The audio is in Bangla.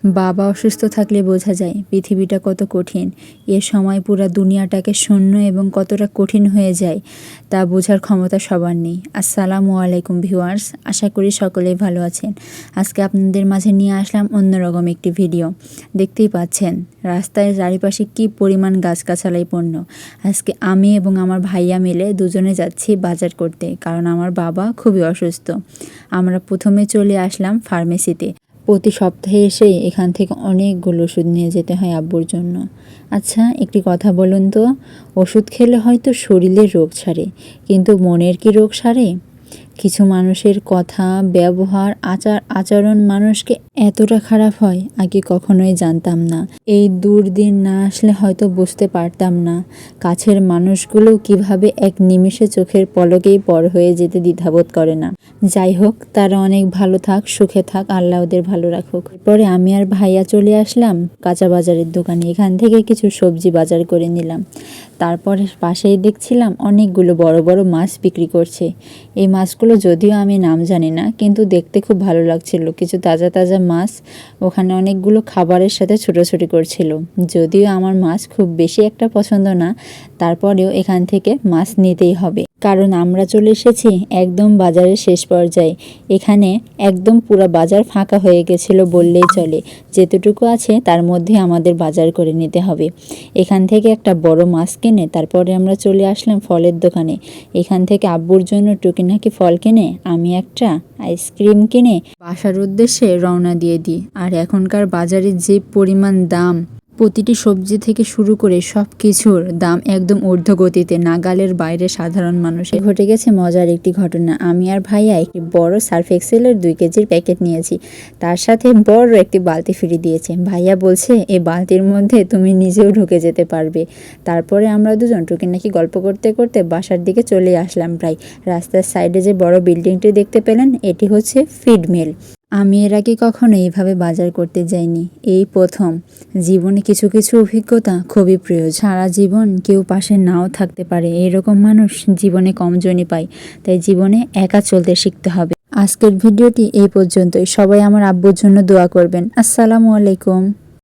বাবা অসুস্থ থাকলে বোঝা যায় পৃথিবীটা কত কঠিন। এ সময় পুরা দুনিয়াটাকে শূন্য এবং কতটা কঠিন হয়ে যায় তা বোঝার ক্ষমতা সবার নেই। আসসালামু আলাইকুম ভিউয়ার্স, আশা করি সকলেই ভালো আছেন। আজকে আপনাদের মাঝে নিয়ে আসলাম অন্যরকম একটি ভিডিও। দেখতেই পাচ্ছেন রাস্তায় চারিপাশে কি পরিমাণ গাছগাছালাই পূর্ণ। আজকে আমি এবং আমার ভাইয়া মিলে দুজনে যাচ্ছি বাজার করতে, কারণ আমার বাবা খুবই অসুস্থ। আমরা প্রথমে চলে আসলাম ফার্মেসিতে। প্রতি সপ্তাহে এসে এখান থেকে অনেকগুলো ওষুধ নিয়ে যেতে হয় আব্বুর জন্য। আচ্ছা, একটি কথা বলুন তো, ওষুধ খেলে হয়তো শরীরের রোগ সারে, কিন্তু মনের কি রোগ সারে? কিছু মানুষের কথা, ব্যবহার, আচরণ মানুষকে এতটা খারাপ হয় আগে কখনোই জানতাম না। এই দুর্দিন না আসলে হয়তো বুঝতে পারতাম না কাছের মানুষগুলো কিভাবে এক নিমেষে চোখের পলকেই পর হয়ে যেতে দ্বিধাবোধ করে না। যাই হোক, তারা অনেক ভালো থাক, সুখে থাক, আল্লাহ ওদের ভালো রাখুক। পরে আমি আর ভাইয়া চলে আসলাম কাঁচা বাজারের দোকানে। এখান থেকে কিছু সবজি বাজার করে নিলাম। তারপরে পাশেই দেখছিলাম অনেকগুলো বড় বড় মাছ বিক্রি করছে। এই মাছগুলো যদিও আমি নাম জানি না, কিন্তু দেখতে খুব ভালো লাগছিল। কিছু তাজা তাজা মাছ ওখানে অনেকগুলো খাবারের সাথে ছোটাছুটি করছিল। যদিও আমার মাছ খুব বেশি একটা পছন্দ না, তারপরেও এখান থেকে মাছ নিতেই হবে, কারণ আমরা চলে এসেছি একদম বাজারের শেষ পর্যায়ে। এখানে একদম পুরো বাজার ফাঁকা হয়ে গেছিল বললেই চলে। যেতটুকু আছে তার মধ্যে আমাদের বাজার করে নিতে হবে। এখান থেকে একটা বড় মাছ কিনে তারপরে আমরা চলে আসলাম ফলের দোকানে। এখান থেকে আব্বুর জন্য টুকিনাকি ফল কিনে আমি একটা আইসক্রিম কিনে বাসার উদ্দেশ্যে রওনা দিয়ে দিই। আর এখনকার বাজারে যে পরিমাণ দাম, প্রতিটি সবজি থেকে শুরু করে সব কিছুর দাম একদম ঊর্ধ্বগতিতে, নাগালের বাইরে সাধারণ মানুষের। ঘটে গেছে মজার একটি ঘটনা। আমি আর ভাইয়া একটি বড় সার্ফ এক্সেলের 2 কেজির প্যাকেট নিয়েছি, তার সাথে বড় একটি বালতি ফ্রি দিয়েছে। ভাইয়া বলছে এই বালতির মধ্যে তুমি নিজেও ঢুকে যেতে পারবে। তারপরে আমরা দুজন টুকিনাকি গল্প করতে করতে বাসার দিকে চলে আসলাম। প্রায় রাস্তার সাইডে যে বড় বিল্ডিংটি দেখতে পেলেন, এটি হচ্ছে ফিড মিল। আমি এর আগে কখনো এইভাবে বাজার করতে যাইনি, এই প্রথম। জীবনে কিছু কিছু অভিজ্ঞতা খুবই প্রয়োজন। সারা জীবন কেউ পাশে নাও থাকতে পারে, এরকম মানুষ জীবনে কমজনই পায়। তাই জীবনে একা চলতে শিখতে হবে। আজকের ভিডিওটি এই পর্যন্তই। সবাই আমার আব্বুর জন্য দোয়া করবেন। আসসালামু আলাইকুম।